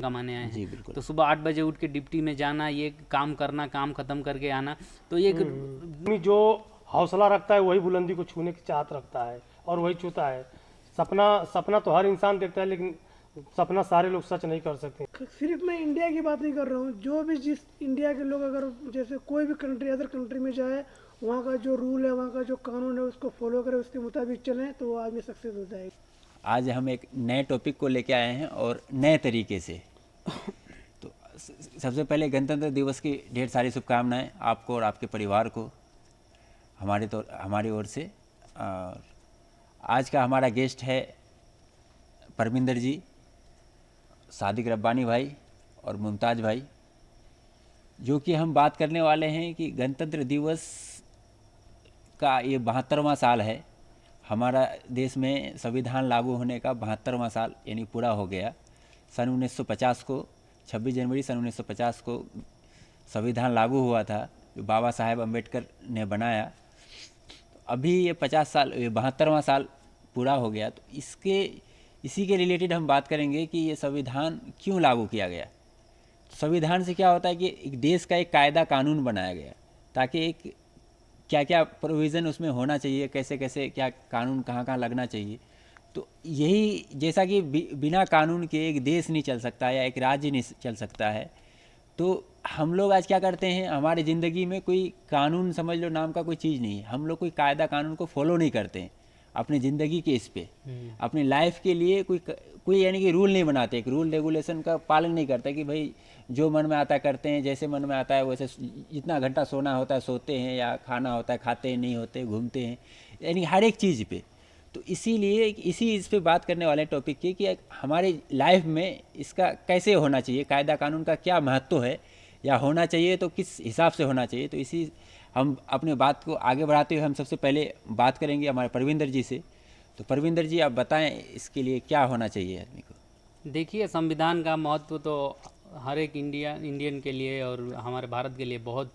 कमाने आए जी हैं, बिल्कुल। तो सुबह 8 बजे उठ के ड्यूटी में जाना, ये काम करना, काम खत्म करके आना, तो ये एक आदमी जो हौसला रखता है वही बुलंदी को छूने की चाहत रखता है और वही छूता है। सपना सपना तो हर इंसान देखता है, लेकिन सपना सारे लोग सच नहीं कर सकते। सिर्फ मैं इंडिया की बात नहीं कर रहा हूँ, जो भी जिस इंडिया के लोग अगर जैसे कोई भी कंट्री अदर कंट्री में जाए, वहाँ का जो रूल है, वहाँ का जो कानून है, उसको फॉलो करें, उसके मुताबिक चलें, तो वो आदमी सक्सेस हो जाएगा। आज हम एक नए टॉपिक को लेके आए हैं और नए तरीके से। तो सबसे पहले गणतंत्र दिवस की ढेर सारी शुभकामनाएं आपको और आपके परिवार को हमारी ओर से। और आज का हमारा गेस्ट है परमिंदर जी, सादिक रब्बानी भाई और मुमताज़ भाई, जो कि हम बात करने वाले हैं कि गणतंत्र दिवस का ये 72वां साल है। हमारा देश में संविधान लागू होने का 72वां साल यानी पूरा हो गया। सन 1950 को 26 जनवरी सन 1950 को संविधान लागू हुआ था, जो बाबा साहेब अम्बेडकर ने बनाया। तो अभी ये 50 साल, ये 72वां साल पूरा हो गया। तो इसी के रिलेटेड हम बात करेंगे कि ये संविधान क्यों लागू किया गया। संविधान से क्या होता है कि एक देश का एक कायदा कानून बनाया गया, ताकि एक क्या क्या प्रोविज़न उसमें होना चाहिए, कैसे कैसे क्या कानून कहाँ कहाँ लगना चाहिए। तो यही, जैसा कि बिना कानून के एक देश नहीं चल सकता या एक राज्य नहीं चल सकता है। तो हम लोग आज क्या करते हैं, हमारी ज़िंदगी में कोई कानून समझ लो नाम का कोई चीज़ नहीं है। हम लोग कोई कायदा कानून को फॉलो नहीं करते हैं अपनी ज़िंदगी के इस पे, अपनी लाइफ के लिए कोई यानी कि रूल नहीं बनाते, एक रूल रेगुलेशन का पालन नहीं करते कि भाई जो मन में आता है करते हैं, जैसे मन में आता है वैसे, जितना घंटा सोना होता है सोते हैं, या खाना होता है खाते हैं, नहीं होते घूमते हैं, यानी हर एक चीज़ पे। तो इसीलिए इसी इस पे बात करने वाले टॉपिक की कि हमारे लाइफ में इसका कैसे होना चाहिए, कायदा कानून का क्या महत्व है, या होना चाहिए तो किस हिसाब से होना चाहिए। तो इसी हम अपने बात को आगे बढ़ाते हुए हम सबसे पहले बात करेंगे हमारे परविंदर जी से। तो परविंदर जी, आप बताएं इसके लिए क्या होना चाहिए आदमी को। देखिए, संविधान का महत्व तो हर एक इंडियन के लिए और हमारे भारत के लिए बहुत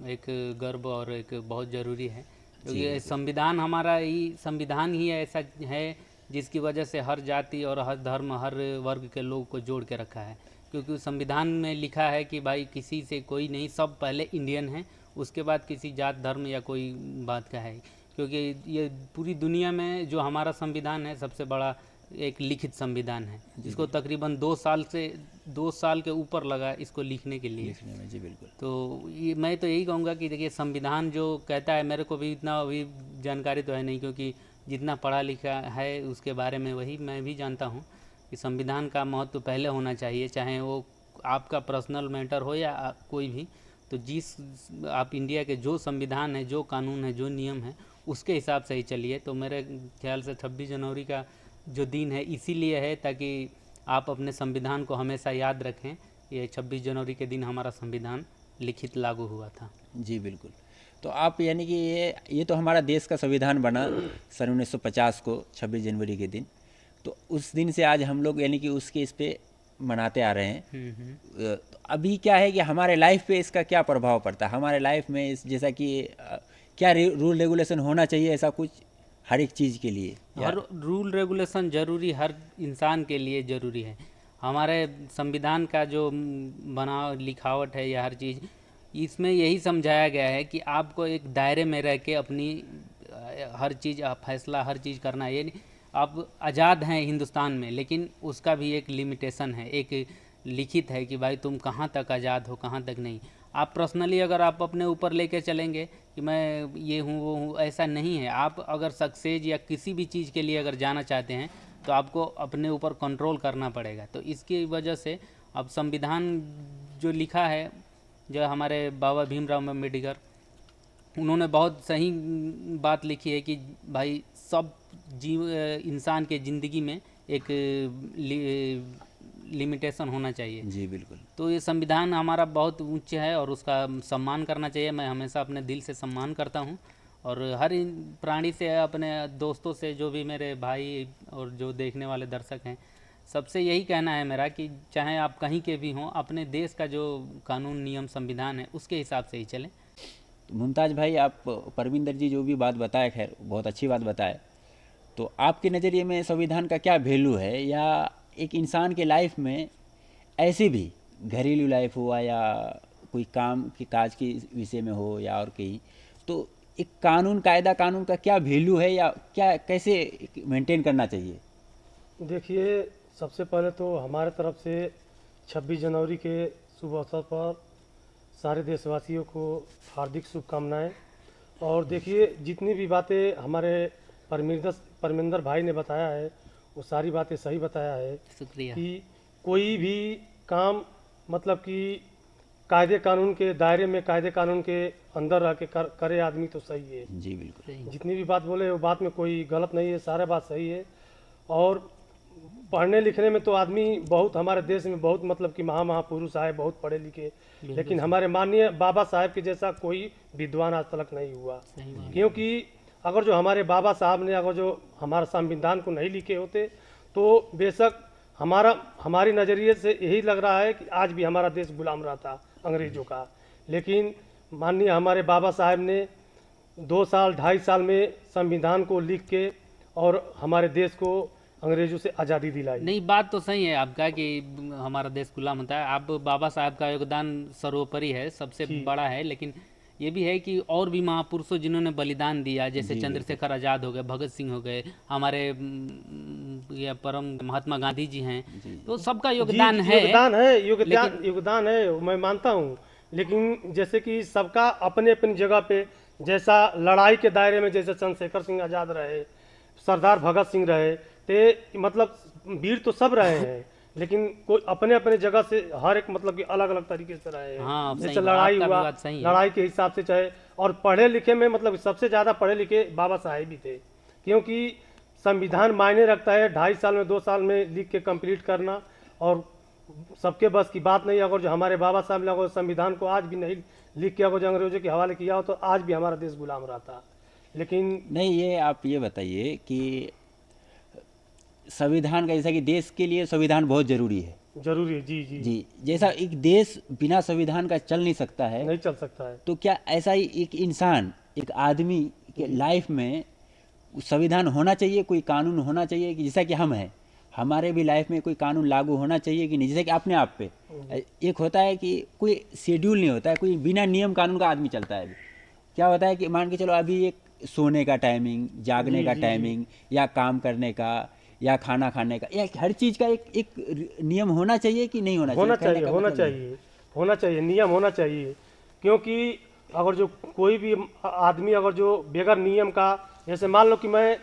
एक गर्व और एक बहुत ज़रूरी है, क्योंकि संविधान ही ऐसा है जिसकी वजह से हर जाति और हर धर्म, हर वर्ग के लोग को जोड़ के रखा है। क्योंकि संविधान में लिखा है कि भाई किसी से कोई नहीं, सब पहले इंडियन हैं, उसके बाद किसी जात धर्म या कोई बात का है। क्योंकि ये पूरी दुनिया में जो हमारा संविधान है सबसे बड़ा एक लिखित संविधान है, जिसको तकरीबन 2 साल के ऊपर लगा इसको लिखने के लिए। लिखने में, जी बिल्कुल। तो ये मैं तो यही कहूँगा कि देखिए, संविधान जो कहता है, मेरे को भी इतना अभी जानकारी तो है नहीं, क्योंकि जितना पढ़ा लिखा है उसके बारे में वही मैं भी जानता हूँ कि संविधान का महत्व पहले होना चाहिए, चाहे वो आपका पर्सनल मैटर हो या कोई भी। तो जिस आप इंडिया के जो संविधान है, जो कानून है, जो नियम है, उसके हिसाब से ही चलिए। तो मेरे ख्याल से 26 जनवरी का जो दिन है इसीलिए है ताकि आप अपने संविधान को हमेशा याद रखें। ये 26 जनवरी के दिन हमारा संविधान लिखित लागू हुआ था। जी बिल्कुल। तो आप यानी कि ये तो हमारा देश का संविधान बना सन 1950 को 26 जनवरी के दिन। तो उस दिन से आज हम लोग यानी कि उसके इस पे मनाते आ रहे हैं। तो अभी क्या है कि हमारे लाइफ पे इसका क्या प्रभाव पड़ता है हमारे लाइफ में, इस जैसा कि क्या रूल रेगुलेशन होना चाहिए, ऐसा कुछ हर एक चीज़ के लिए। हर रूल रेगुलेशन ज़रूरी, हर इंसान के लिए ज़रूरी है। हमारे संविधान का जो बना लिखावट है या हर चीज़, इसमें यही समझाया गया है कि आपको एक दायरे में रह के अपनी हर चीज़ फैसला हर चीज़ करना है। ये नहीं, आप आज़ाद हैं हिंदुस्तान में, लेकिन उसका भी एक लिमिटेशन है, एक लिखित है कि भाई तुम कहाँ तक आज़ाद हो, कहाँ तक नहीं। आप पर्सनली अगर आप अपने ऊपर लेके चलेंगे कि मैं ये हूँ वो हूँ, ऐसा नहीं है। आप अगर सक्सेस या किसी भी चीज़ के लिए अगर जाना चाहते हैं तो आपको अपने ऊपर कंट्रोल करना पड़ेगा। तो इसकी वजह से अब संविधान जो लिखा है, जो हमारे बाबा भीमराव अम्बेडकर, उन्होंने बहुत सही बात लिखी है कि भाई सब इंसान के ज़िंदगी में एक लिमिटेशन होना चाहिए। जी बिल्कुल। तो ये संविधान हमारा बहुत उच्च है और उसका सम्मान करना चाहिए। मैं हमेशा अपने दिल से सम्मान करता हूँ और हर प्राणी से, अपने दोस्तों से, जो भी मेरे भाई और जो देखने वाले दर्शक हैं, सबसे यही कहना है मेरा कि चाहे आप कहीं के भी हों, अपने देश का जो कानून नियम संविधान है उसके हिसाब से ही चलें। तो मुमताज़ भाई, आप परविंदर जी जो भी बात बताए, खैर बहुत अच्छी बात बताए। तो आपके नज़रिए में संविधान का क्या वैल्यू है, या एक इंसान के लाइफ में ऐसे भी घरेलू लाइफ हुआ या कोई काम के काज के विषय में हो या और कहीं, तो एक कानून कानून का क्या वैल्यू है या क्या कैसे मेंटेन करना चाहिए? देखिए, सबसे पहले तो हमारे तरफ से 26 जनवरी के शुभ अवसर पर सारे देशवासियों को हार्दिक शुभकामनाएं। और देखिए, जितनी भी बातें हमारे परमिंदर भाई ने बताया है वो सारी बातें सही बताया है शुक्रिया। कि कोई भी काम मतलब कि कायदे कानून के दायरे में, कायदे कानून के अंदर रह के करे आदमी तो सही है। जी बिल्कुल। सही। जितनी भी बात बोले वो बात में कोई गलत नहीं है, सारा बात सही है। और पढ़ने लिखने में तो आदमी बहुत, हमारे देश में बहुत मतलब कि महापुरुष आए, बहुत पढ़े लिखे, लेकिन हमारे माननीय बाबा साहब के जैसा कोई विद्वान आज तक नहीं हुआ। सही बात। क्योंकि अगर जो हमारे बाबा साहब ने अगर जो हमारा संविधान को नहीं लिखे होते तो बेशक हमारी नज़रिए से यही लग रहा है कि आज भी हमारा देश गुलाम रहता अंग्रेजों का। लेकिन माननीय हमारे बाबा साहब ने 2 साल 2.5 साल में संविधान को लिख के और हमारे देश को अंग्रेजों से आज़ादी दिलाई। नहीं, बात तो सही है आपका कि हमारा देश गुलाम होता है। आप बाबा साहब का योगदान सर्वोपरि है, सबसे बड़ा है, लेकिन ये भी है कि और भी महापुरुषों जिन्होंने बलिदान दिया, जैसे चंद्रशेखर आज़ाद हो गए, भगत सिंह हो गए, हमारे ये परम महात्मा गांधी जी हैं, तो सबका योगदान है। योगदान है, मैं मानता हूँ। लेकिन जैसे कि सबका अपने अपनी जगह पे, जैसा लड़ाई के दायरे में जैसे चंद्रशेखर सिंह आज़ाद रहे, सरदार भगत सिंह रहे, ते मतलब वीर तो सब रहे हैं, लेकिन कोई अपने अपने जगह से हर एक मतलब कि अलग अलग तरीके से रहे हैं। हाँ, जैसे सही लड़ाई बात, आपका हुआ, भी बात सही है। लड़ाई के हिसाब से चाहे, और पढ़े लिखे में मतलब सबसे ज़्यादा पढ़े लिखे बाबा साहेब भी थे। क्योंकि संविधान मायने रखता है, 2.5 साल में 2 साल में लिख के कंप्लीट करना, और सबके बस की बात नहीं। अगर जो हमारे बाबा साहब ने अगर संविधान को आज भी नहीं लिख के अगर जो अंग्रेजों के हवाले किया हो तो आज भी हमारा देश गुलाम रहता। लेकिन नहीं, ये आप ये बताइए कि संविधान का, जैसा कि देश के लिए संविधान बहुत जरूरी है। जरूरी है, जी जी जी, जैसा एक देश बिना संविधान का चल नहीं सकता है, नहीं चल सकता है। तो क्या ऐसा ही एक इंसान, एक आदमी के लाइफ में संविधान होना चाहिए, कोई कानून होना चाहिए कि जैसा कि हम हैं, हमारे भी लाइफ में कोई कानून लागू होना चाहिए कि नहीं? जैसे कि अपने आप पे एक होता है कि कोई शेड्यूल नहीं होता है, कोई बिना नियम कानून का आदमी चलता है। क्या होता है कि मान के चलो अभी एक सोने का टाइमिंग, जागने का टाइमिंग, या काम करने का, या खाना खाने का, या हर चीज़ का एक नियम होना चाहिए कि नहीं होना चाहिए? होना चाहिए, नियम होना चाहिए। क्योंकि अगर जो कोई भी आदमी अगर जो बगैर नियम का, जैसे मान लो कि मैं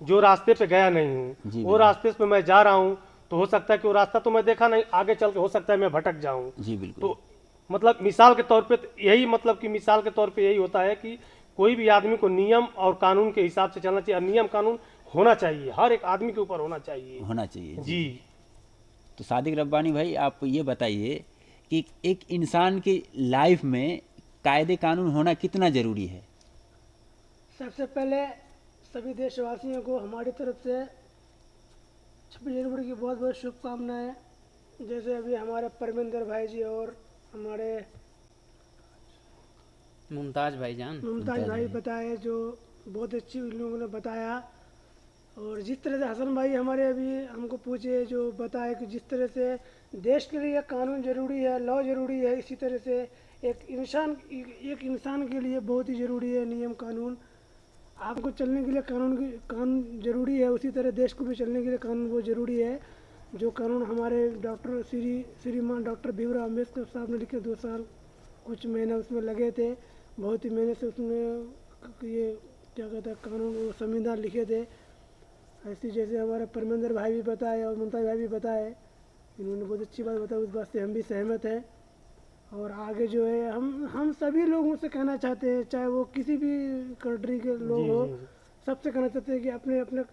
जो रास्ते पे गया नहीं हूँ, वो रास्ते पे मैं जा रहा हूँ, तो हो सकता है कि वो रास्ता तो मैं देखा नहीं, आगे चल के हो सकता है मैं भटक जाऊँ। जी बिल्कुल। तो मतलब मिसाल के तौर पे यही, मतलब कि मिसाल के तौर पे यही होता है कि कोई भी आदमी को नियम और कानून के हिसाब से चलना चाहिए। और नियम कानून होना चाहिए, हर एक आदमी के ऊपर होना चाहिए जी। तो सादिक रब्बानी भाई, आप ये बताइए कि एक इंसान की लाइफ में कायदे कानून होना कितना ज़रूरी है? सबसे पहले सभी देशवासियों को हमारी तरफ से 26 जनवरी की बहुत बहुत शुभकामनाएं। जैसे अभी हमारे परमिंदर भाई जी और हमारे मुमताज़ भाई बताए, जो बहुत अच्छी उन लोगों ने बताया। और जिस तरह से हसन भाई हमारे अभी हमको पूछे, जो बताए कि जिस तरह से देश के लिए कानून ज़रूरी है, लॉ ज़रूरी है, इसी तरह से एक इंसान के लिए बहुत ही ज़रूरी है नियम कानून। आपको चलने के लिए कानून ज़रूरी है, उसी तरह देश को भी चलने के लिए कानून बहुत ज़रूरी है। जो कानून हमारे डॉक्टर श्रीमान डॉक्टर भीमराव अम्बेडकर साहब ने लिखे, 2 साल कुछ महीने उसमें लगे थे, बहुत ही मेहनत से उसमें ये क्या कहता है कानून, वो संविधान लिखे थे। ऐसी जैसे हमारे परमिंदर भाई भी बताए और मुमताज़ भाई भी बताए, इन्होंने बहुत अच्छी बात बताई, उस बात से हम भी सहमत हैं। और आगे जो है हम सभी लोगों से कहना चाहते हैं, चाहे वो किसी भी कंट्री के लोग हो, सबसे कहना चाहते हैं कि अपने अपने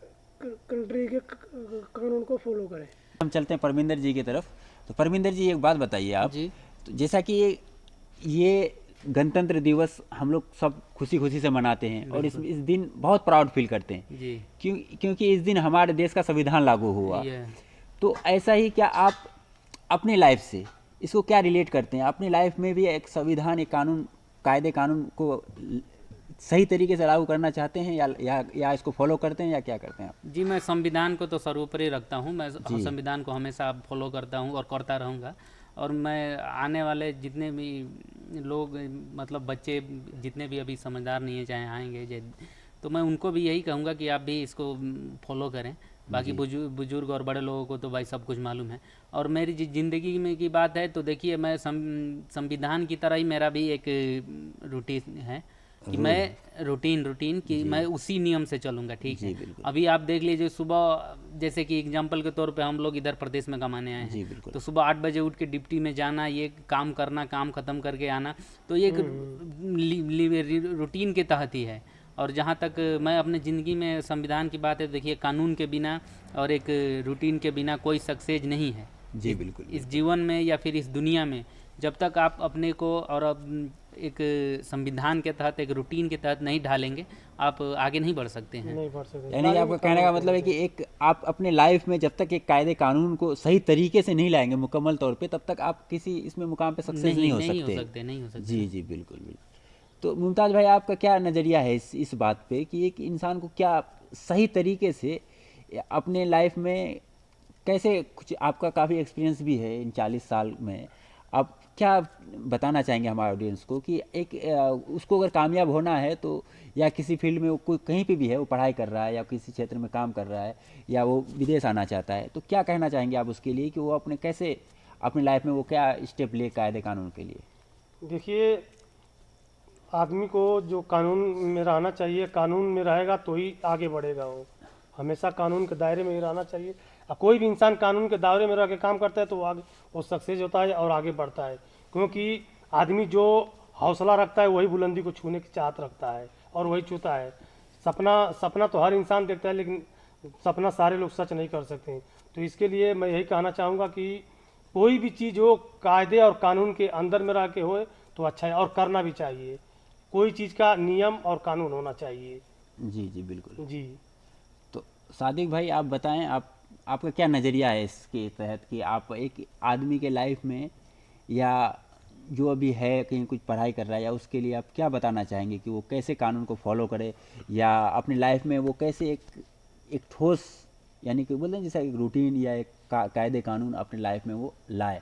कंट्री के कानून को फॉलो करें। हम चलते हैं परमिंदर जी की तरफ। तो परमिंदर जी, एक बात बताइए आप जी। तो जैसा कि ये गणतंत्र दिवस हम लोग सब खुशी खुशी से मनाते हैं और इस दिन बहुत प्राउड फील करते हैं जी। क्योंकि इस दिन हमारे देश का संविधान लागू हुआ। तो ऐसा ही क्या आप अपनी लाइफ से इसको क्या रिलेट करते हैं? अपनी लाइफ में भी एक संविधान, एक कानून, कायदे कानून को सही तरीके से लागू करना चाहते हैं या इसको फॉलो करते हैं या क्या करते हैं आप? जी, मैं संविधान को तो सर्वोपरि रखता हूँ। मैं संविधान को हमेशा फॉलो करता हूँ और करता रहूँगा। और मैं आने वाले जितने भी लोग, मतलब बच्चे जितने भी अभी समझदार नहीं है चाहे आएंगे, तो मैं उनको भी यही कहूँगा कि आप भी इसको फॉलो करें। बाकी बुजुर्ग और बड़े लोगों को तो भाई सब कुछ मालूम है। और मेरी ज़िंदगी में की बात है तो देखिए, मैं संविधान की तरह ही मेरा भी एक रूटीन है कि मैं रूटीन कि मैं उसी नियम से चलूँगा, ठीक है। अभी आप देख लीजिए, सुबह जैसे कि एग्जांपल के तौर पे हम लोग इधर प्रदेश में कमाने आए हैं, तो सुबह 8 बजे उठ के डिप्टी में जाना, ये काम करना, काम ख़त्म करके आना, तो ये एक रूटीन के तहत ही है। और जहाँ तक मैं अपने ज़िंदगी में संविधान की बात है, देखिए कानून के बिना और एक रूटीन के बिना कोई सक्सेस नहीं है जी बिल्कुल। इस जीवन में या फिर इस दुनिया में। जब तक आप अपने को और एक संविधान के तहत, एक रूटीन के तहत नहीं ढालेंगे, आप आगे नहीं बढ़ सकते हैं। नहीं बढ़ सकते। यानी आपका कहने का मतलब है कि एक आप अपने लाइफ में जब तक एक कायदे कानून को सही तरीके से नहीं लाएंगे मुकम्मल तौर पे, तब तक आप किसी इसमें मुकाम पे सक्सेस नहीं हो सकते। नहीं हो सकते। जी जी बिल्कुल बिल्कुल। तो मुमताज़ भाई, आपका क्या नज़रिया है इस बात पे कि एक इंसान को क्या सही तरीके से अपने लाइफ में कैसे, कुछ आपका काफ़ी एक्सपीरियंस भी है इन 40 साल में, आप क्या बताना चाहेंगे हमारे ऑडियंस को कि एक उसको अगर कामयाब होना है तो, या किसी फील्ड में वो कोई कहीं पे भी है, वो पढ़ाई कर रहा है या किसी क्षेत्र में काम कर रहा है या वो विदेश आना चाहता है, तो क्या कहना चाहेंगे आप उसके लिए कि वो अपने कैसे अपनी लाइफ में वो क्या स्टेप ले कायदे कानून के लिए? देखिए, आदमी को जो कानून में रहना चाहिए, कानून में रहेगा तो ही आगे बढ़ेगा। वो हमेशा कानून के दायरे में ही रहना चाहिए। और कोई भी इंसान कानून के दायरे में रह के काम करता है तो वो सक्सेस होता है और आगे बढ़ता है। क्योंकि आदमी जो हौसला रखता है वही बुलंदी को छूने की चाहत रखता है और वही छूता है। सपना तो हर इंसान देखता है, लेकिन सपना सारे लोग सच नहीं कर सकते। तो इसके लिए मैं यही कहना चाहूँगा कि कोई भी चीज़ हो, कायदे और कानून के अंदर में रह के होए तो अच्छा है, और करना भी चाहिए। कोई चीज़ का नियम और कानून होना चाहिए। जी जी बिल्कुल जी। तो सादिक भाई, आप बताएं, आपका क्या नज़रिया है इसके तहत कि आप एक आदमी के लाइफ में, या जो अभी है कहीं कुछ पढ़ाई कर रहा है, या उसके लिए आप क्या बताना चाहेंगे कि वो कैसे कानून को फॉलो करे, या अपनी लाइफ में वो कैसे एक ठोस, यानी कि बोलते हैं जैसा एक रूटीन या एक कायदे कानून अपनी लाइफ में वो लाए?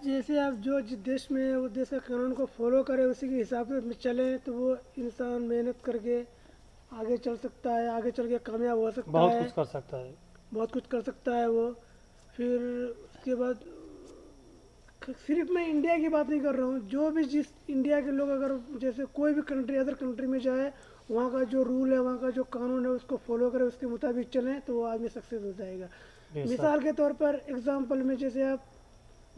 जैसे आप जो जिस देश में है उस देश का कानून को फॉलो करें, उसी के हिसाब से चले, तो वो इंसान मेहनत करके आगे चल सकता है, आगे चल के कामयाब हो सकता है, बहुत कुछ कर सकता है, बहुत कुछ कर सकता है वो। फिर उसके बाद सिर्फ मैं इंडिया की बात नहीं कर रहा हूँ, जो भी जिस इंडिया के लोग अगर जैसे कोई भी कंट्री, अदर कंट्री में जाए, वहाँ का जो रूल है, वहाँ का जो कानून है, उसको फॉलो करें, उसके मुताबिक चलें, तो वो आदमी सक्सेस हो जाएगा। मिसाल के तौर पर एग्जांपल में, जैसे आप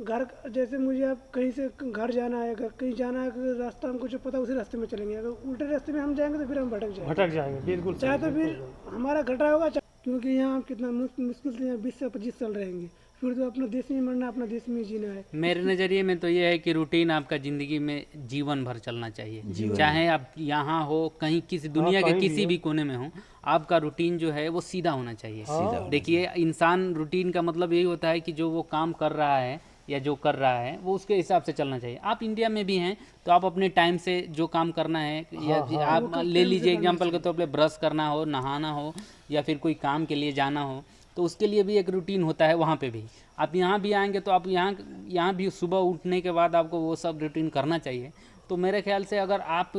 घर, जैसे मुझे आप कहीं से घर जाना है, अगर कहीं जाना है, रास्ता हमको जो पता उसी रास्ते में चलेंगे। अगर उल्टे रास्ते में हम जाएंगे तो फिर हम भटक जाएंगे। बिल्कुल, चाहे तो फिर हमारा घाटा होगा, क्योंकि यहाँ कितना मुश्किल से यहाँ 20 से 25 साल रहेंगे, फिर तो अपना देश में मरना, अपना देश में जीना है। मेरे नज़रिए में तो ये है कि रूटीन आपका ज़िंदगी में जीवन भर चलना चाहिए। चाहे आप यहाँ हो, कहीं किसी दुनिया के किसी भी कोने में हो, आपका रूटीन जो है वो सीधा होना चाहिए। देखिए, इंसान रूटीन का मतलब यही होता है कि जो वो काम कर रहा है या जो कर रहा है वो उसके हिसाब से चलना चाहिए। आप इंडिया में भी हैं तो आप अपने टाइम से जो काम करना है, या आप ले लीजिए एग्जांपल के तौर पे, ब्रश करना हो, नहाना हो, या फिर कोई काम के लिए जाना हो, तो उसके लिए भी एक रूटीन होता है। वहाँ पे भी आप यहाँ भी आएंगे तो आप यहाँ भी सुबह उठने के बाद आपको वो सब रूटीन करना चाहिए। तो मेरे ख्याल से अगर आप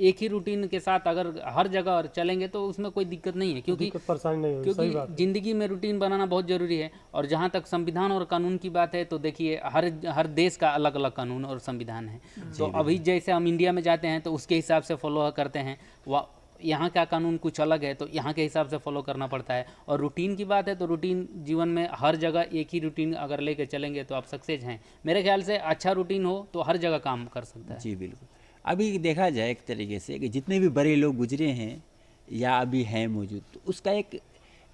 एक ही रूटीन के साथ अगर हर जगह चलेंगे तो उसमें कोई दिक्कत नहीं है, क्योंकि परेशानी नहीं होगी। क्योंकि ज़िंदगी में रूटीन बनाना बहुत ज़रूरी है। और जहाँ तक संविधान और कानून की बात है, तो देखिए हर देश का अलग अलग कानून और संविधान है। तो अभी जैसे हम इंडिया में जाते हैं तो उसके हिसाब से फॉलो करते हैं, यहाँ का कानून कुछ अलग है तो यहाँ के हिसाब से फॉलो करना पड़ता है। और रूटीन की बात है तो रूटीन जीवन में हर जगह एक ही रूटीन अगर लेके चलेंगे तो आप सक्सेस हैं। मेरे ख्याल से अच्छा रूटीन हो तो हर जगह काम कर सकता है। जी बिल्कुल। अभी देखा जाए एक तरीके से कि जितने भी बड़े लोग गुजरे हैं या अभी हैं मौजूद, तो उसका एक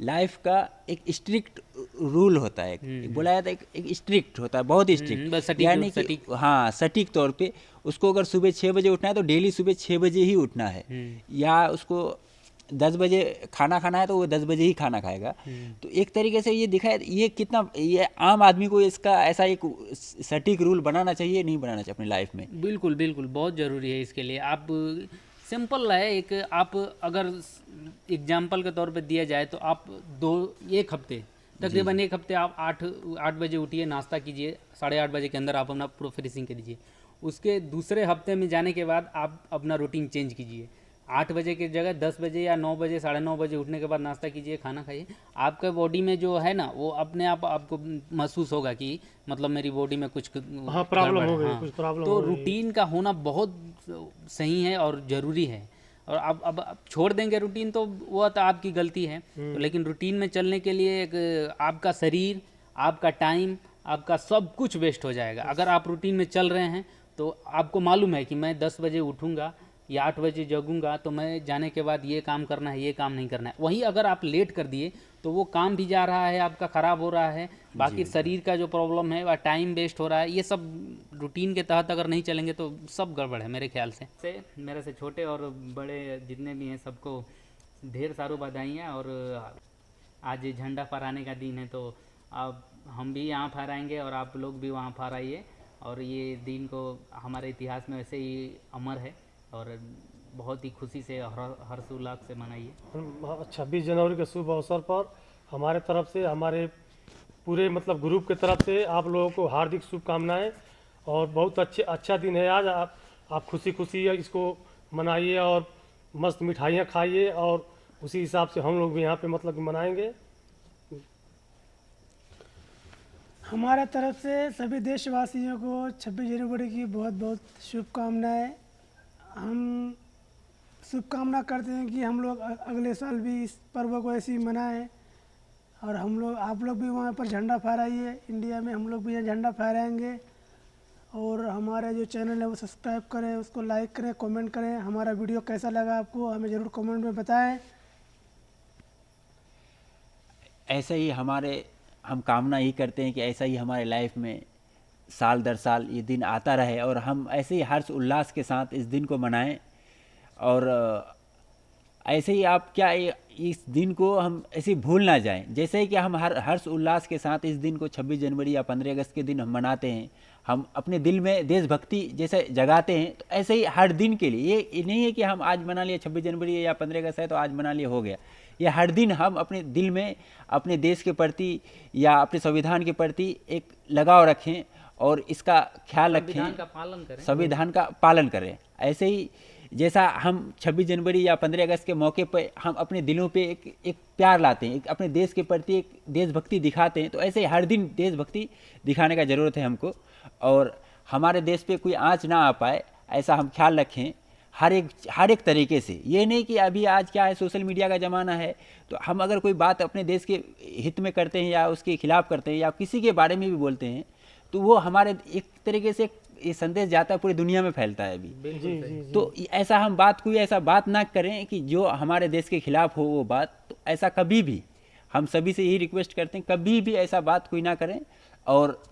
लाइफ का एक स्ट्रिक्ट रूल होता है, बोला जाता है एक स्ट्रिक्ट होता है, बहुत स्ट्रिक्ट, यानी कि हाँ सटीक तौर पे उसको अगर सुबह 6 बजे उठना है तो डेली सुबह 6 बजे ही उठना है, या उसको 10 बजे खाना खाना है तो वो 10 बजे ही खाना खाएगा। तो एक तरीके से ये दिखाए, ये कितना, ये आम आदमी को इसका ऐसा एक सटीक रूल बनाना चाहिए, नहीं बनाना चाहिए अपनी लाइफ में? बिल्कुल बिल्कुल, बहुत ज़रूरी है इसके लिए। आप सिंपल है, एक आप अगर एग्जाम्पल के तौर पे दिया जाए तो आप एक हफ्ते तकरीबन 1 हफ्ते आप 8 बजे उठिए, नाश्ता कीजिए, 8:30 बजे के अंदर आप अपना पूरा फिनिशिंग कीजिए। उसके दूसरे हफ्ते में जाने के बाद आप अपना रूटीन चेंज कीजिए, 8 बजे की जगह 10 बजे या 9 बजे 9:30 बजे उठने के बाद नाश्ता कीजिए, खाना खाइए। आपके बॉडी में जो है ना, वो अपने आप आपको महसूस होगा कि मतलब मेरी बॉडी में कुछ हाँ, प्रॉब्लम हो गई, कुछ प्रॉब्लम तो हो गई। रूटीन का होना बहुत सही है और ज़रूरी है। और अब छोड़ देंगे रूटीन तो वो तो आपकी गलती है। तो लेकिन रूटीन में चलने के लिए एक आपका शरीर, आपका टाइम, आपका सब कुछ वेस्ट हो जाएगा। अगर आप रूटीन में चल रहे हैं तो आपको मालूम है कि मैं 10 बजे उठूँगा या 8 बजे जगूंगा, तो मैं जाने के बाद ये काम करना है, ये काम नहीं करना है। वहीं अगर आप लेट कर दिए तो वो काम भी जा रहा है आपका, ख़राब हो रहा है, बाकी शरीर का जो प्रॉब्लम है वह टाइम वेस्ट हो रहा है। ये सब रूटीन के तहत अगर नहीं चलेंगे तो सब गड़बड़ है मेरे ख्याल से मेरे से छोटे और बड़े जितने भी हैं सबको ढेर सारी बधाइयाँ। और आज झंडा फहराने का दिन है, तो अब हम भी यहाँ फहराएंगे और आप लोग भी वहाँ फहराइए। और ये दिन को हमारे इतिहास में वैसे ही अमर है और बहुत ही खुशी से हर्षोल्लास से मनाइए। 26 जनवरी के शुभ अवसर पर हमारे तरफ से, हमारे पूरे मतलब ग्रुप के तरफ से आप लोगों को हार्दिक शुभकामनाएं। और बहुत अच्छा दिन है आज। आप खुशी खुशी इसको मनाइए और मस्त मिठाइयाँ खाइए, और उसी हिसाब से हम लोग भी यहाँ पे मतलब मनाएंगे। हमारे तरफ से सभी देशवासियों को 26 जनवरी की बहुत बहुत शुभकामनाएं। हम शुभकामना करते हैं कि हम लोग अगले साल भी इस पर्व को ऐसे ही मनाएं। और आप लोग भी वहाँ पर झंडा फहराइए इंडिया में, हम लोग भी यहाँ झंडा फहराएंगे। और हमारा जो चैनल है वो सब्सक्राइब करें, उसको लाइक करें, कमेंट करें। हमारा वीडियो कैसा लगा आपको हमें ज़रूर कमेंट में बताएं। ऐसा ही हम कामना ही करते हैं कि ऐसा ही हमारे लाइफ में साल दर साल ये दिन आता रहे और हम ऐसे ही हर्ष उल्लास के साथ इस दिन को मनाएं। और ऐसे ही आप क्या इस दिन को हम ऐसे भूल ना जाएं। जैसे कि हम हर्ष उल्लास के साथ इस दिन को 26 जनवरी या 15 अगस्त के दिन हम मनाते हैं, हम अपने दिल में देशभक्ति जैसे जगाते हैं, तो ऐसे ही हर दिन के लिए ये नहीं है कि हम आज मना लिए 26 जनवरी या 15 अगस्त है तो आज मना लिए हो गया। ये हर दिन हम अपने दिल में अपने देश के प्रति या अपने संविधान के प्रति एक लगाव रखें और इसका ख्याल रखें, संविधान का पालन करें। ऐसे ही जैसा हम 26 जनवरी या 15 अगस्त के मौके पर हम अपने दिलों पे एक प्यार लाते हैं, एक अपने देश के प्रति एक देशभक्ति दिखाते हैं, तो ऐसे ही हर दिन देशभक्ति दिखाने का ज़रूरत है हमको। और हमारे देश पे कोई आँच ना आ पाए ऐसा हम ख्याल रखें हर एक तरीके से। ये नहीं कि अभी आज क्या है, सोशल मीडिया का ज़माना है, तो हम अगर कोई बात अपने देश के हित में करते हैं या उसके खिलाफ करते हैं या किसी के बारे में भी बोलते हैं, तो वो हमारे एक तरीके से ये संदेश जाता है, पूरी दुनिया में फैलता है अभी। तो ऐसा हम कोई ऐसा बात ना करें कि जो हमारे देश के खिलाफ हो वो बात। तो ऐसा कभी भी हम सभी से यही रिक्वेस्ट करते हैं, कभी भी ऐसा बात कोई ना करें। और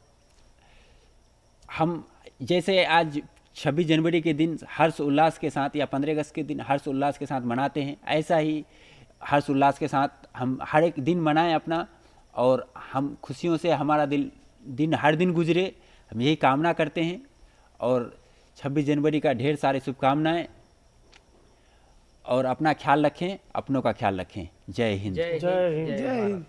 हम जैसे आज 26 जनवरी के दिन हर्ष उल्लास के साथ या 15 अगस्त के दिन हर्ष उल्लास के साथ मनाते हैं, ऐसा ही हर्ष उल्लास के साथ हम हर एक दिन मनाएं अपना, और हम खुशियों से हमारा दिन हर दिन गुजरे, हम यही कामना करते हैं। और 26 जनवरी का ढेर सारी शुभकामनाएं, और अपना ख्याल रखें, अपनों का ख्याल रखें। जय हिंद। जय हिंद। जय हिंद।